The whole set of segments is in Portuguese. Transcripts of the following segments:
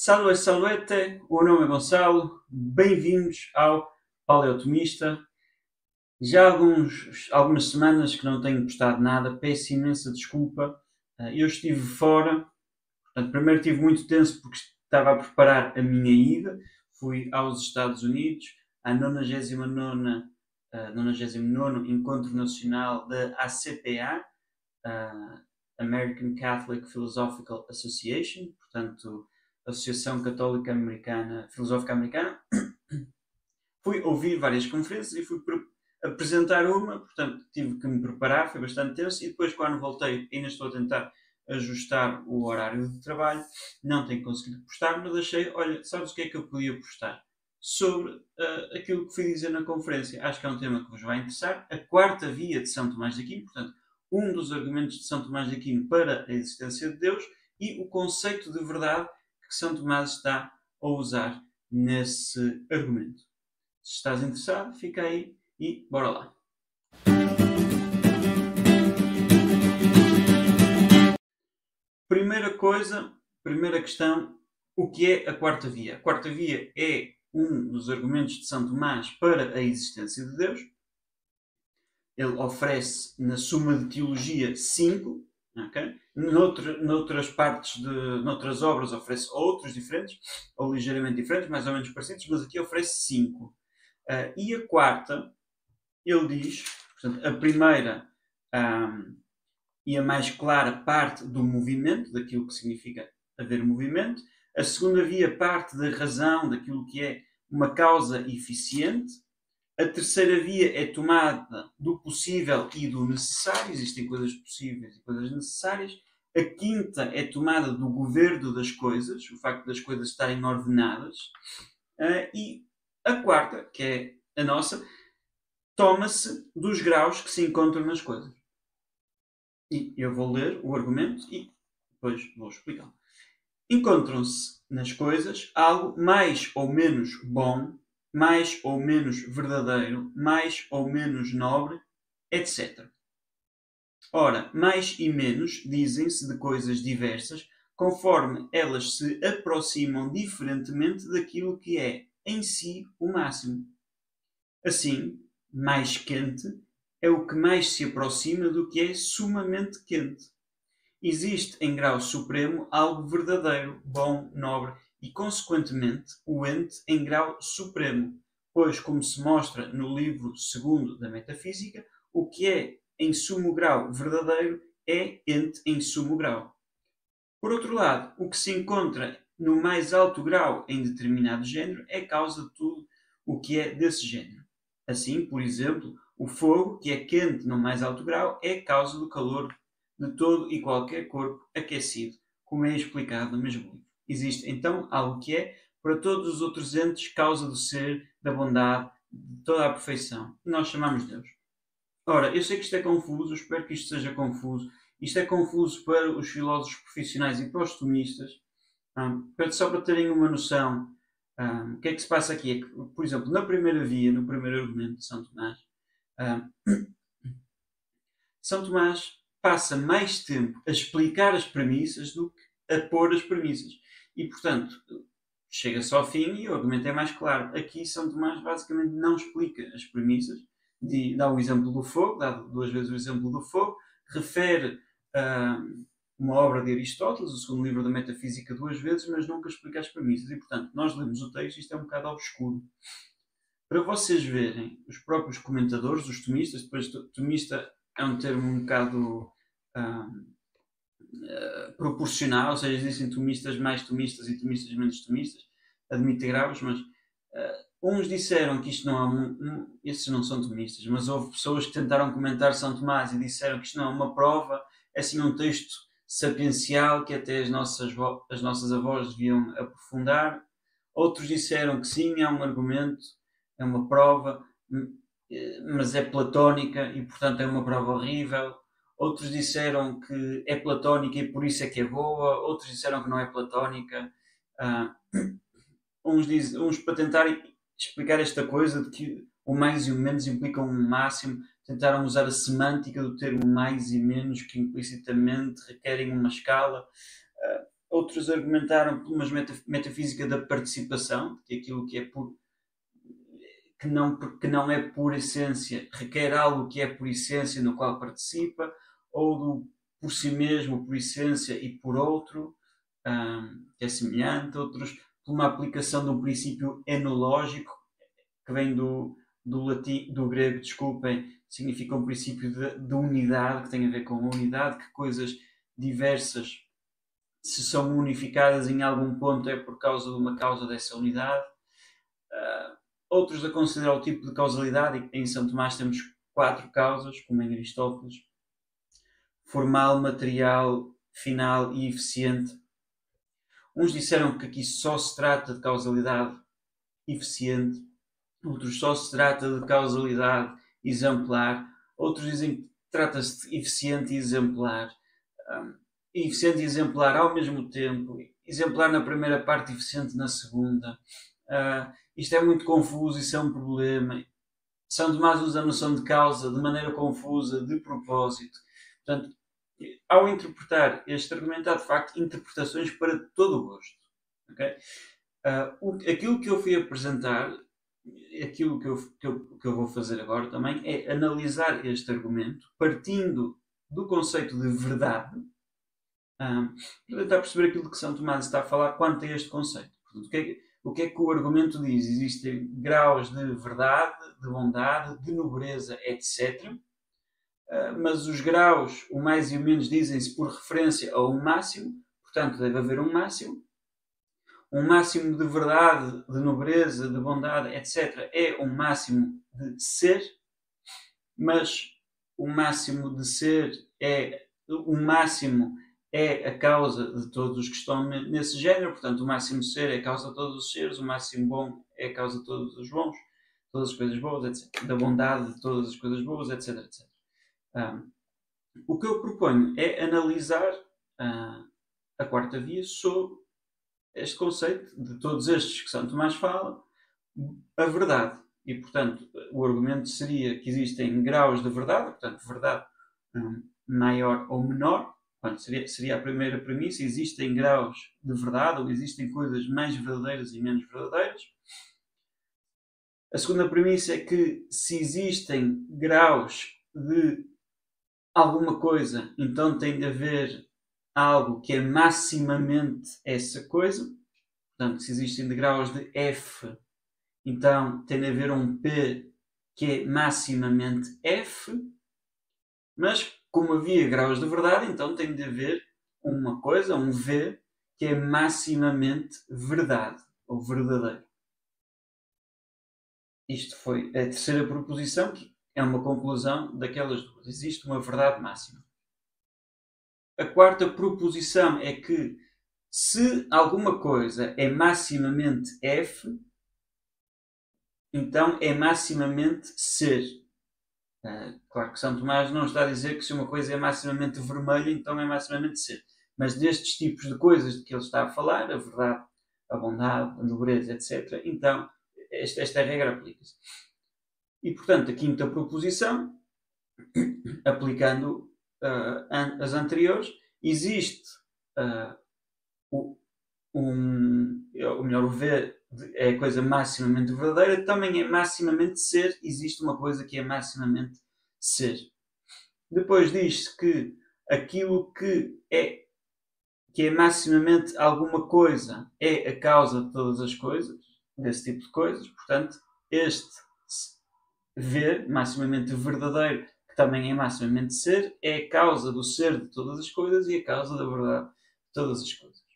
Salve, salvete, o meu nome é Gonçalo, bem-vindos ao Paleotomista. Já há algumas semanas que não tenho postado nada, peço imensa desculpa. Eu estive fora, portanto, primeiro estive muito tenso porque estava a preparar a minha ida. Fui aos Estados Unidos, à 99º Encontro Nacional da ACPA, American Catholic Philosophical Association, portanto, Associação Católica Americana, Filosófica Americana. Fui ouvir várias conferências e fui apresentar uma, portanto, tive que me preparar, foi bastante tenso, e depois, quando voltei, ainda estou a tentar ajustar o horário de trabalho, não tenho conseguido postar, mas achei, olha, sabes o que é que eu podia postar? Sobre aquilo que fui dizer na conferência. Acho que é um tema que vos vai interessar. A quarta via de São Tomás de Aquino, portanto, um dos argumentos de São Tomás de Aquino para a existência de Deus e o conceito de verdade que São Tomás está a usar nesse argumento. Se estás interessado, fica aí e bora lá. Primeira questão, o que é a quarta via? A quarta via é um dos argumentos de São Tomás para a existência de Deus. Ele oferece na Suma de Teologia 5, okay? Noutras obras oferece outros diferentes, ou ligeiramente diferentes, mais ou menos parecidos, mas aqui oferece 5. E a quarta, ele diz, portanto, a primeira e a mais clara parte do movimento, daquilo que significa haver movimento. A segunda via parte da razão, daquilo que é uma causa eficiente. A terceira via é tomada do possível e do necessário. Existem coisas possíveis e coisas necessárias. A quinta é tomada do governo das coisas, o facto das coisas estarem ordenadas. E a quarta, que é a nossa, toma-se dos graus que se encontram nas coisas. E eu vou ler o argumento e depois vou explicar. Encontram-se nas coisas algo mais ou menos bom, mais ou menos verdadeiro, mais ou menos nobre, etc. Ora, mais e menos dizem-se de coisas diversas, conforme elas se aproximam diferentemente daquilo que é, em si, o máximo. Assim, mais quente é o que mais se aproxima do que é sumamente quente. Existe em grau supremo algo verdadeiro, bom, nobre e, consequentemente, o ente em grau supremo, pois, como se mostra no livro 2º da Metafísica, o que é em sumo grau verdadeiro é ente em sumo grau. Por outro lado, o que se encontra no mais alto grau em determinado género é causa de tudo o que é desse género. Assim, por exemplo, o fogo, que é quente no mais alto grau, é causa do calor de todo e qualquer corpo aquecido, como é explicado no mesmo livro. Existe, então, algo que é, para todos os outros entes, causa do ser, da bondade, de toda a perfeição. Nós chamamos Deus. Ora, eu sei que isto é confuso, espero que isto seja confuso. Isto é confuso para os filósofos profissionais e para os tomistas. Só para terem uma noção, o que é que se passa aqui? É que, por exemplo, na primeira via, no primeiro argumento de São Tomás, São Tomás passa mais tempo a explicar as premissas do que a pôr as premissas. E, portanto, chega-se ao fim e o argumento é mais claro. Aqui São Tomás basicamente não explica as premissas, dá o exemplo do fogo, dá 2 vezes o exemplo do fogo, refere uma obra de Aristóteles, o segundo livro da Metafísica, 2 vezes, mas nunca explica as premissas. E, portanto, nós lemos o texto e isto é um bocado obscuro. Para vocês verem, os próprios comentadores, os tomistas, depois tomista é um termo um bocado proporcional, ou seja, existem tomistas mais tomistas e tomistas menos tomistas, admito graves, mas uns disseram que isto não é esses não são tomistas, mas houve pessoas que tentaram comentar São Tomás e disseram que isto não é uma prova, é assim um texto sapiencial que até as nossas avós deviam aprofundar. Outros disseram que sim, é um argumento, é uma prova, mas é platónica e, portanto, é uma prova horrível. Outros disseram que é platónica e por isso é que é boa. Outros disseram que não é platónica. Uns para tentarem explicar esta coisa de que o mais e o menos implicam um máximo, tentaram usar a semântica do termo mais e menos, que implicitamente requerem uma escala. Outros argumentaram por uma metafísica da participação, que aquilo que é que não é por essência, requer algo que é por essência no qual participa, ou do por si mesmo, por essência e por outro, que é semelhante. Outros por uma aplicação de um princípio enológico, que vem do grego, desculpem, significa um princípio de unidade, que tem a ver com a unidade, que coisas diversas, se são unificadas em algum ponto, é por causa de uma causa dessa unidade. Outros a considerar o tipo de causalidade, e em São Tomás temos 4 causas, como em Aristóteles: formal, material, final e eficiente. Uns disseram que aqui só se trata de causalidade eficiente, outros só se trata de causalidade exemplar, outros dizem que trata-se de eficiente e exemplar. Eficiente e exemplar ao mesmo tempo, exemplar na primeira parte, eficiente na segunda. Isto é muito confuso, isso é um problema. São Tomás usa a noção de causa de maneira confusa, de propósito. Portanto, ao interpretar este argumento, há de facto interpretações para todo o gosto. Okay? Aquilo que eu fui apresentar, aquilo que eu vou fazer agora também, é analisar este argumento partindo do conceito de verdade, para tentar perceber aquilo que São Tomás está a falar quanto a este conceito. Portanto, o que é que o argumento diz? Existem graus de verdade, de bondade, de nobreza, etc. Mas os graus, o mais e o menos, dizem-se por referência a um máximo, portanto deve haver um máximo. Um máximo de verdade, de nobreza, de bondade, etc. é um máximo de ser, mas o máximo de ser é a causa de todos os que estão nesse género. Portanto, o máximo ser é a causa de todos os seres, o máximo bom é a causa de todos os bons, todas as coisas boas, etc. Da bondade de todas as coisas boas, etc. etc. O que eu proponho é analisar a quarta via sob este conceito de todos estes que São Tomás fala, a verdade. E, portanto, o argumento seria que existem graus de verdade, portanto, verdade maior ou menor. Portanto, seria a primeira premissa: existem graus de verdade, ou existem coisas mais verdadeiras e menos verdadeiras. A segunda premissa é que, se existem graus de alguma coisa, então tem de haver algo que é maximamente essa coisa. Portanto, se existem graus de F, então tem de haver um P que é maximamente F. Mas, como havia graus de verdade, então tem de haver uma coisa, um V, que é maximamente verdade, ou verdadeiro. Isto foi a terceira proposição, que é uma conclusão daquelas duas. Existe uma verdade máxima. A quarta proposição é que, se alguma coisa é maximamente F, então é maximamente ser. Claro que São Tomás não está a dizer que se uma coisa é maximamente vermelha, então é maximamente ser. Mas destes tipos de coisas de que ele está a falar, a verdade, a bondade, a nobreza, etc., então esta regra aplica-se. E, portanto, a quinta proposição, aplicando as anteriores, existe o V é a coisa maximamente verdadeira, também é maximamente ser, existe uma coisa que é maximamente ser. Depois diz-se que aquilo que é maximamente alguma coisa é a causa de todas as coisas, desse tipo de coisas. Portanto, este V, maximamente verdadeiro, que também é maximamente ser, é a causa do ser de todas as coisas e a causa da verdade de todas as coisas.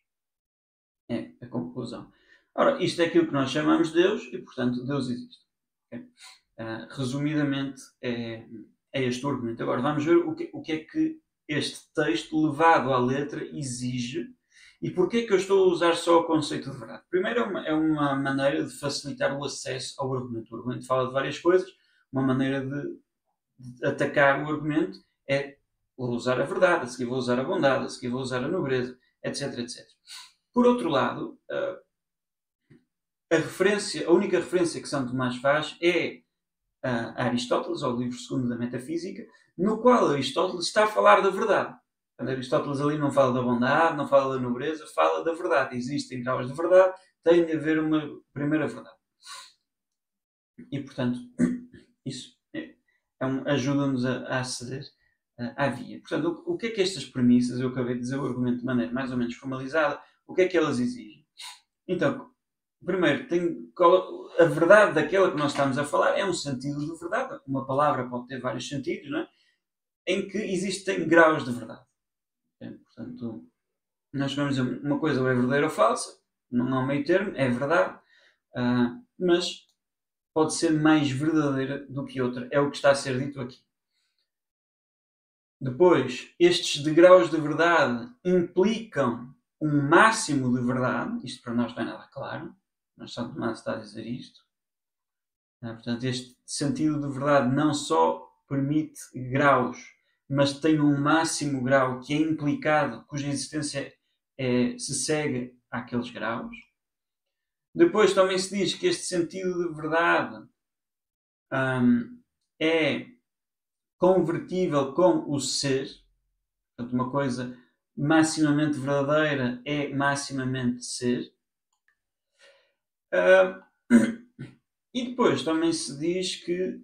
É a conclusão. Ora, isto é aquilo que nós chamamos de Deus e, portanto, Deus existe. Okay? Resumidamente, é este o argumento. Agora, vamos ver o que é que este texto, levado à letra, exige e porquê é que eu estou a usar só o conceito de verdade. Primeiro, é uma maneira de facilitar o acesso ao argumento. O argumento fala de várias coisas. Uma maneira de atacar o argumento é vou usar a verdade, a seguir vou usar a bondade, a seguir vou usar a nobreza, etc, etc. Por outro lado, a única referência que São Tomás faz é a Aristóteles, ao livro segundo da Metafísica, no qual Aristóteles está a falar da verdade. Quando Aristóteles ali não fala da bondade, não fala da nobreza, fala da verdade. Existem graus de verdade, tem de haver uma primeira verdade. E, portanto, isso ajuda-nos a aceder à via. Portanto, o que é que estas premissas, eu acabei de dizer o argumento de maneira mais ou menos formalizada, o que é que elas exigem? Então, primeiro, a verdade daquela que nós estamos a falar é um sentido de verdade. Uma palavra pode ter vários sentidos, não é? Em que existem graus de verdade. Portanto, nós vamos dizer uma coisa ou é verdadeira ou falsa, não há meio termo, é verdade, mas pode ser mais verdadeira do que outra. É o que está a ser dito aqui. Depois, estes degraus de verdade implicam um máximo de verdade. Isto para nós não é nada claro. Mas Santo Tomás está a dizer isto. Portanto, este sentido de verdade não só permite graus, mas tem um máximo grau que é implicado, cuja existência se segue àqueles graus. Depois também se diz que este sentido de verdade é convertível com o ser. Portanto, uma coisa maximamente verdadeira é maximamente ser. E depois também se diz que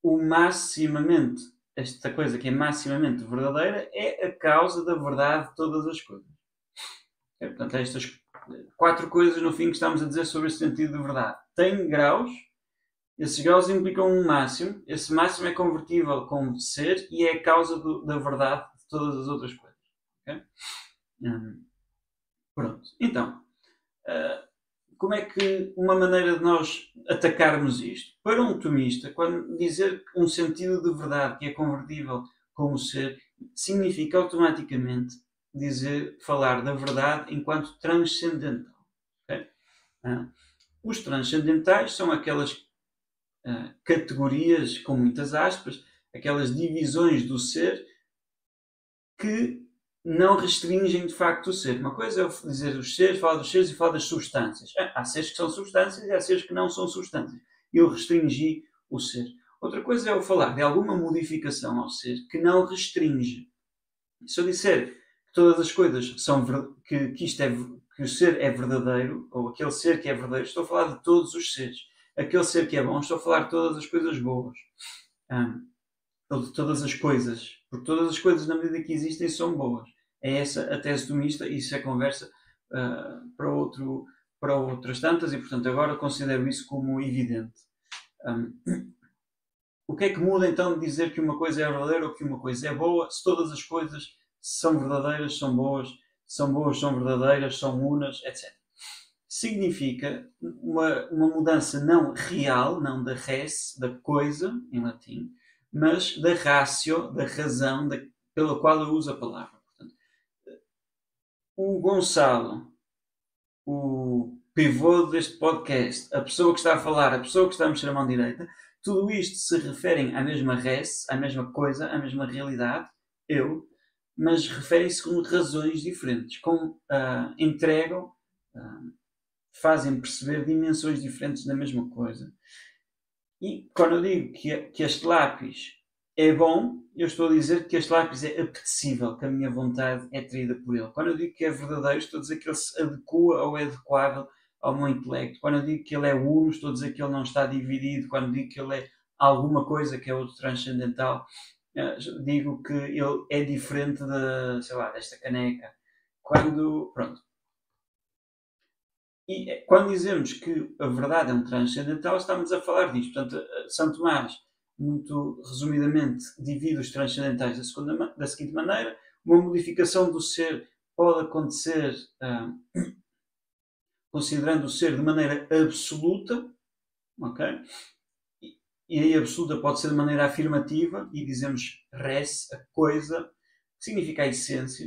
o maximamente, esta coisa que é maximamente verdadeira, é a causa da verdade de todas as coisas. Portanto, estas 4 coisas no fim que estamos a dizer sobre esse sentido de verdade. Tem graus, esses graus implicam um máximo, esse máximo é convertível com ser e é a causa da verdade de todas as outras coisas. Okay? Pronto. Então, como é que uma maneira de nós atacarmos isto? Para um tomista, quando dizer um sentido de verdade que é convertível com o ser, significa automaticamente falar da verdade enquanto transcendental. Okay? Os transcendentais são aquelas categorias, com muitas aspas, aquelas divisões do ser que não restringem de facto o ser. Uma coisa é dizer os seres, falar dos seres e falar das substâncias. Há seres que são substâncias e há seres que não são substâncias. Eu restringi o ser. Outra coisa é eu falar de alguma modificação ao ser que não restringe. Se eu disser que todas as coisas são que o ser é verdadeiro, ou aquele ser que é verdadeiro, estou a falar de todos os seres. Aquele ser que é bom, estou a falar de todas as coisas boas. Ou de todas as coisas. Porque todas as coisas, na medida que existem, são boas. É essa a tese tomista e isso é conversa para outras tantas e, portanto, agora considero isso como evidente. O que é que muda, então, de dizer que uma coisa é verdadeira ou que uma coisa é boa, se todas as coisas são verdadeiras, são boas, são verdadeiras, são unas, etc. Significa uma mudança não real, não da res, da coisa, em latim, mas da ratio, da razão pela qual eu uso a palavra. Portanto, o Gonçalo, o pivô deste podcast, a pessoa que está a falar, a pessoa que está a mexer a mão direita, tudo isto se referem à mesma res, à mesma coisa, à mesma realidade, mas referem-se com razões diferentes, entregam, fazem perceber dimensões diferentes da mesma coisa. E quando eu digo que este lápis é bom, eu estou a dizer que este lápis é apetecível, que a minha vontade é traída por ele. Quando eu digo que é verdadeiro, estou a dizer que ele se adequa ou é adequável ao meu intelecto. Quando eu digo que ele é uno, estou a dizer que ele não está dividido. Quando eu digo que ele é alguma coisa que é outro transcendental, digo que ele é diferente desta caneca. E quando dizemos que a verdade é um transcendental, estamos a falar disto. Portanto, São Tomás, muito resumidamente, divide os transcendentais da seguinte maneira: uma modificação do ser pode acontecer considerando o ser de maneira absoluta, ok? E aí absoluta pode ser de maneira afirmativa, e dizemos res, a coisa, que significa a essência.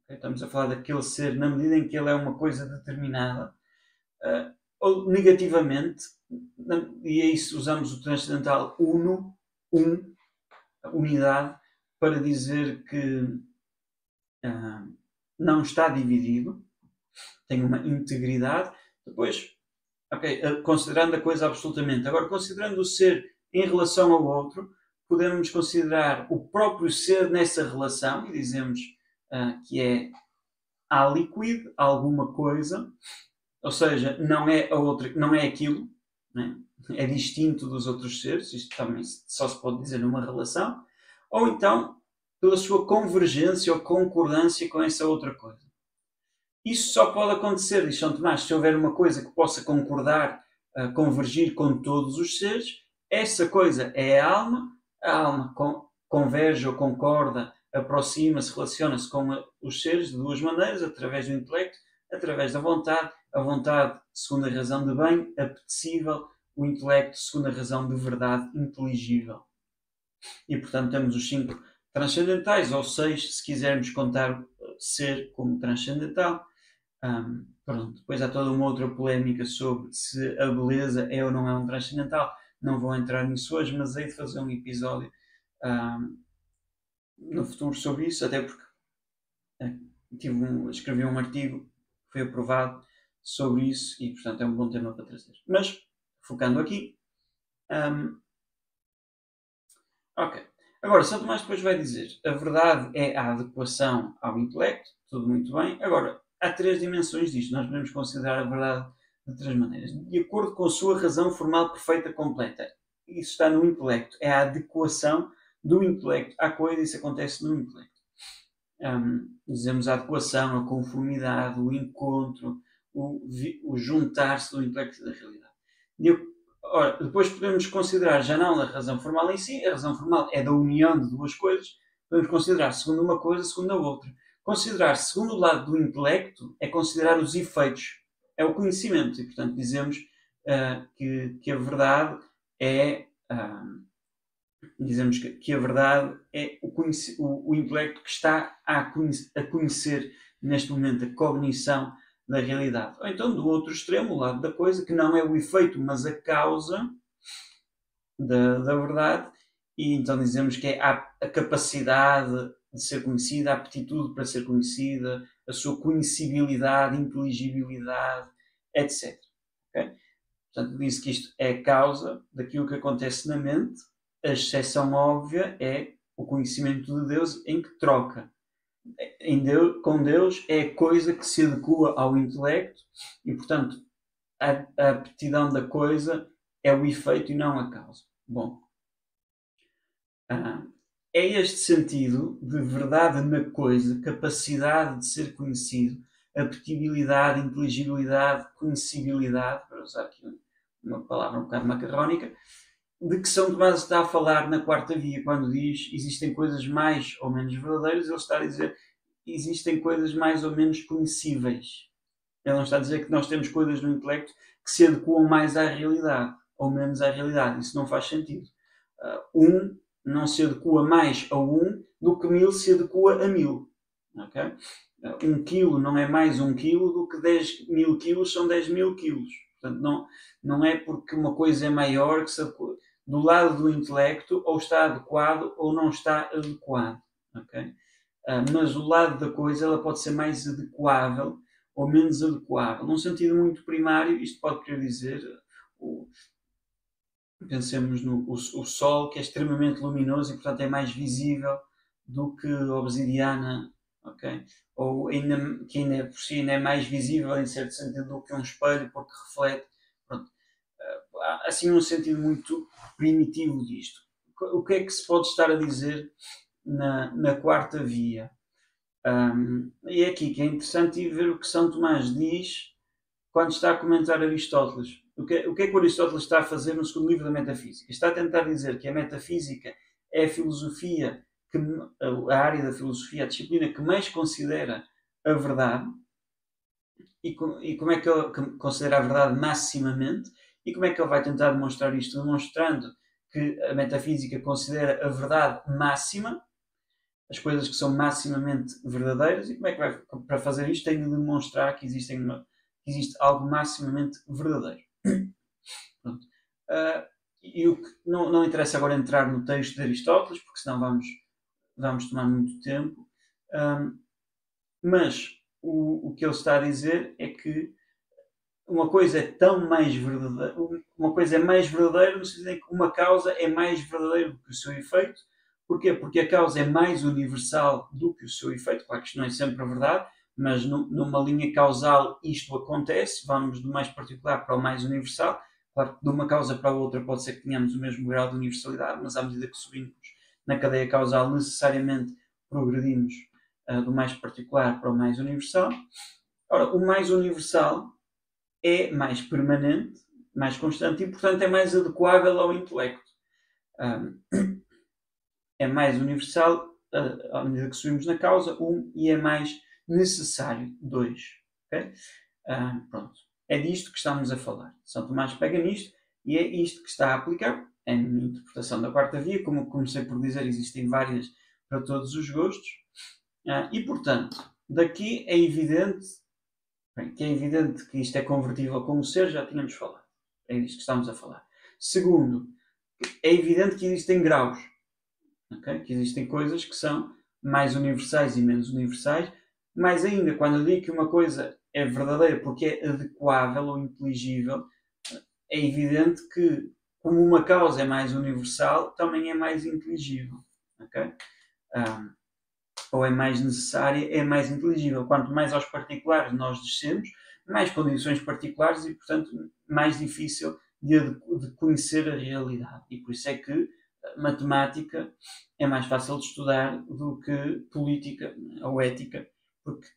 Okay? Estamos a falar daquele ser na medida em que ele é uma coisa determinada. Ou negativamente, e é isso, usamos o transcendental unidade, para dizer que não está dividido, tem uma integridade. Depois, considerando a coisa absolutamente. Agora, considerando o ser em relação ao outro, podemos considerar o próprio ser nessa relação, e dizemos que é há liquid, alguma coisa, ou seja, não é a outra, não é aquilo, né? É distinto dos outros seres, isto também só se pode dizer numa relação, ou então pela sua convergência ou concordância com essa outra coisa. Isso só pode acontecer, diz São Tomás, se houver uma coisa que possa concordar, convergir com todos os seres, essa coisa é a alma converge ou concorda, aproxima-se, relaciona-se com os seres de duas maneiras, através do intelecto, através da vontade, a vontade segundo a razão de bem, apetecível, o intelecto segundo a razão de verdade, inteligível. E portanto temos os 5 transcendentais, ou 6, se quisermos contar ser como transcendental. Pronto. Depois há toda uma outra polémica sobre se a beleza é ou não é um transcendental. Não vou entrar nisso hoje, mas hei de fazer um episódio no futuro sobre isso, até porque escrevi um artigo que foi aprovado sobre isso e, portanto, é um bom tema para trazer. Mas, focando aqui, ok. Agora, São Tomás depois vai dizer, a verdade é a adequação ao intelecto, tudo muito bem. Agora, há 3 dimensões disto. Nós podemos considerar a verdade de 3 maneiras. De acordo com a sua razão formal perfeita completa. Isso está no intelecto. É a adequação do intelecto à coisa. Isso acontece no intelecto. Dizemos a adequação, a conformidade, o encontro, o juntar-se do intelecto e da realidade. Ora, depois podemos considerar já não a razão formal em si. A razão formal é da união de 2 coisas. Podemos considerar segundo uma coisa, segundo a outra. Considerar segundo o lado do intelecto é considerar os efeitos, é o conhecimento. E, portanto, dizemos que a verdade é... dizemos que a verdade é o intelecto que está a conhecer neste momento a cognição da realidade. Ou então, do outro extremo, o lado da coisa, que não é o efeito, mas a causa da verdade. E então dizemos que é a capacidade de ser conhecida, a aptitude para ser conhecida, a sua conhecibilidade, inteligibilidade, etc. Okay? Portanto, disse que isto é a causa daquilo que acontece na mente. A exceção óbvia é o conhecimento de Deus, em que troca. Com Deus é a coisa que se adequa ao intelecto e, portanto, a aptidão da coisa é o efeito e não a causa. Bom, é este sentido de verdade na coisa, capacidade de ser conhecido, apetibilidade, inteligibilidade, conhecibilidade, para usar aqui uma palavra um bocado macarrónica, de que São Tomás está a falar na quarta via, quando diz existem coisas mais ou menos verdadeiras, ele está a dizer existem coisas mais ou menos conhecíveis. Ele não está a dizer que nós temos coisas no intelecto que se adequam mais à realidade, ou menos à realidade. Isso não faz sentido. Não se adequa mais a 1 do que 1000 se adequa a 1000. Okay? 1 quilo não é mais 1 quilo do que 10.000 quilos são 10.000 quilos. Portanto, não é porque uma coisa é maior que se adequa. Do lado do intelecto, ou está adequado ou não está adequado. Okay? Mas do lado da coisa, ela pode ser mais adequável ou menos adequável. Num sentido muito primário, isto pode querer dizer, pensemos no Sol, que é extremamente luminoso e, portanto, é mais visível do que a obsidiana, okay? Ou que ainda por si ainda é mais visível, em certo sentido, do que um espelho, porque reflete. Pronto. Assim, um sentido muito primitivo disto. O que é que se pode estar a dizer na quarta via? E é aqui que é interessante ver o que São Tomás diz quando está a comentar Aristóteles. O que é que Aristóteles está a fazer no segundo livro da Metafísica? Está a tentar dizer que a metafísica é a filosofia, a área da filosofia, a disciplina que mais considera a verdade, e como é que ele considera a verdade maximamente, e como é que ele vai tentar demonstrar isto? Demonstrando que a metafísica considera a verdade máxima, as coisas que são maximamente verdadeiras, e como é que vai, para fazer isto, tem de demonstrar que existe algo maximamente verdadeiro. Pronto. E o que não interessa agora entrar no texto de Aristóteles, porque senão vamos tomar muito tempo, mas o que ele está a dizer é que uma coisa é tão mais verdadeira, uma coisa é mais verdadeira no sentido em que uma causa é mais verdadeira do que o seu efeito, Porquê? Porque a causa é mais universal do que o seu efeito. Claro que isto não é sempre a verdade, mas numa linha causal isto acontece. Vamos do mais particular para o mais universal. Claro que de uma causa para a outra pode ser que tenhamos o mesmo grau de universalidade, mas à medida que subimos na cadeia causal, necessariamente progredimos do mais particular para o mais universal. Ora, o mais universal é mais permanente, mais constante e, portanto, é mais adequável ao intelecto. É mais universal à medida que subimos na causa, 1, e é mais necessário, 2. Okay? Pronto. É disto que estamos a falar. São Tomás pega nisto e é isto que está a aplicar. É a minha interpretação da quarta via. Como comecei por dizer, existem várias para todos os gostos. E, portanto, daqui é evidente que isto é convertível como ser, já tínhamos falado. É disto que estamos a falar. Segundo, é evidente que existem graus. Okay? Que existem coisas que são mais universais e menos universais. Mais ainda, quando eu digo que uma coisa é verdadeira porque é adequável ou inteligível, é evidente que, como uma causa é mais universal, também é mais inteligível. Okay? Ou é mais necessária, é mais inteligível. Quanto mais aos particulares nós descemos, mais condições particulares e, portanto, mais difícil de conhecer a realidade. E por isso é que matemática é mais fácil de estudar do que política ou ética, porque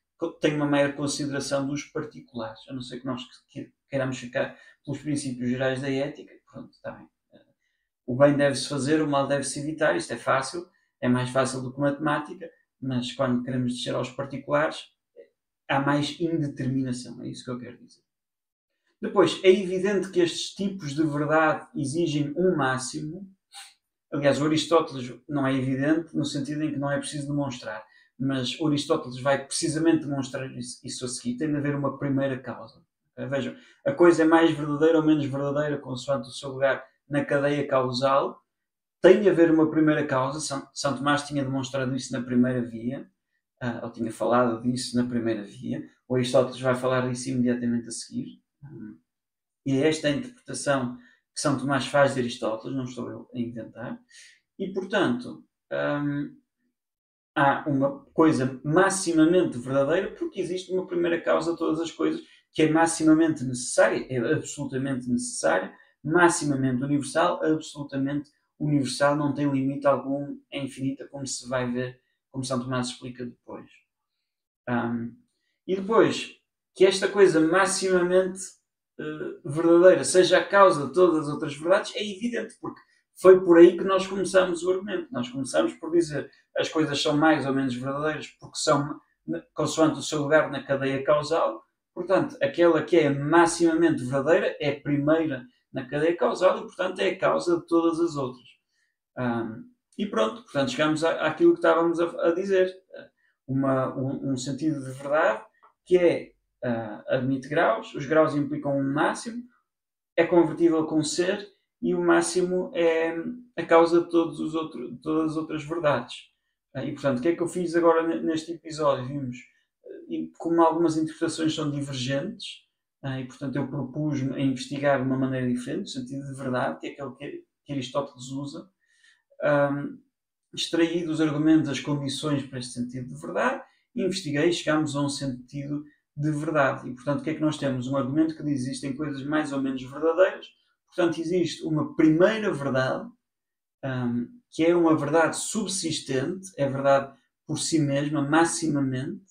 tem uma maior consideração dos particulares, a não ser que nós queiramos ficar pelos princípios gerais da ética. Pronto, está bem. O bem deve-se fazer, o mal deve-se evitar, isto é fácil, é mais fácil do que matemática, mas quando queremos descer aos particulares, há mais indeterminação, é isso que eu quero dizer. Depois, é evidente que estes tipos de verdade exigem um máximo. Aliás, o Aristóteles não é evidente no sentido em que não é preciso demonstrar, mas o Aristóteles vai precisamente demonstrar isso a seguir. Tem de haver uma primeira causa. Vejam, a coisa é mais verdadeira ou menos verdadeira consoante o seu lugar na cadeia causal. Tem de haver uma primeira causa. São Tomás tinha demonstrado isso na primeira via, ou tinha falado disso na primeira via. O Aristóteles vai falar disso imediatamente a seguir. E é esta a interpretação que São Tomás faz de Aristóteles, não estou eu a inventar. E, portanto, há uma coisa maximamente verdadeira porque existe uma primeira causa de todas as coisas que é maximamente necessária, é absolutamente necessária, maximamente universal, absolutamente universal, não tem limite algum, é infinita, como se vai ver, como São Tomás explica depois. E depois, que esta coisa maximamente verdadeira seja a causa de todas as outras verdades, é evidente, porque foi por aí que nós começamos o argumento. Nós começamos por dizer as coisas são mais ou menos verdadeiras porque são consoante o seu lugar na cadeia causal. Portanto, aquela que é maximamente verdadeira é a primeira na cadeia causal e, portanto, é a causa de todas as outras. E pronto, portanto, chegamos àquilo que estávamos a dizer. Um sentido de verdade que é admite graus, os graus implicam um máximo, é convertível com ser e o máximo é a causa de todas as outras verdades. E portanto, o que é que eu fiz agora neste episódio? Vimos como algumas interpretações são divergentes e portanto eu propus-me a investigar de uma maneira diferente, o sentido de verdade, que é aquele que Aristóteles usa, extraí dos argumentos as condições para este sentido de verdade, investiguei e chegámos a um sentido de verdade. E, portanto, o que é que nós temos? Um argumento que diz que existem coisas mais ou menos verdadeiras. Portanto, existe uma primeira verdade, que é uma verdade subsistente, é verdade por si mesma, maximamente.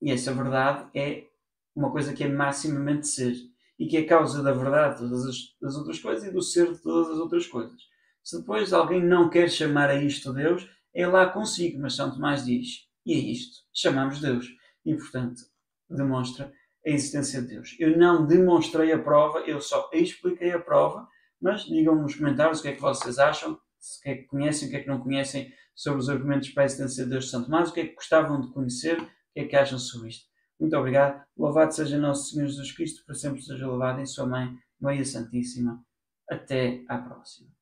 E essa verdade é uma coisa que é maximamente ser. E que é a causa da verdade de todas as outras coisas e do ser de todas as outras coisas. Se depois alguém não quer chamar a isto Deus, é lá consigo, mas São Tomás diz, e é isto, chamamos Deus. E, portanto, demonstra a existência de Deus. Eu não demonstrei a prova, eu só expliquei a prova, mas digam nos comentários o que é que vocês acham, o que é que conhecem, o que é que não conhecem sobre os argumentos para a existência de Deus de São Tomás, o que é que gostavam de conhecer, o que é que acham sobre isto. Muito obrigado. Louvado seja nosso Senhor Jesus Cristo, para sempre seja louvado em sua Mãe, Maria Santíssima. Até à próxima.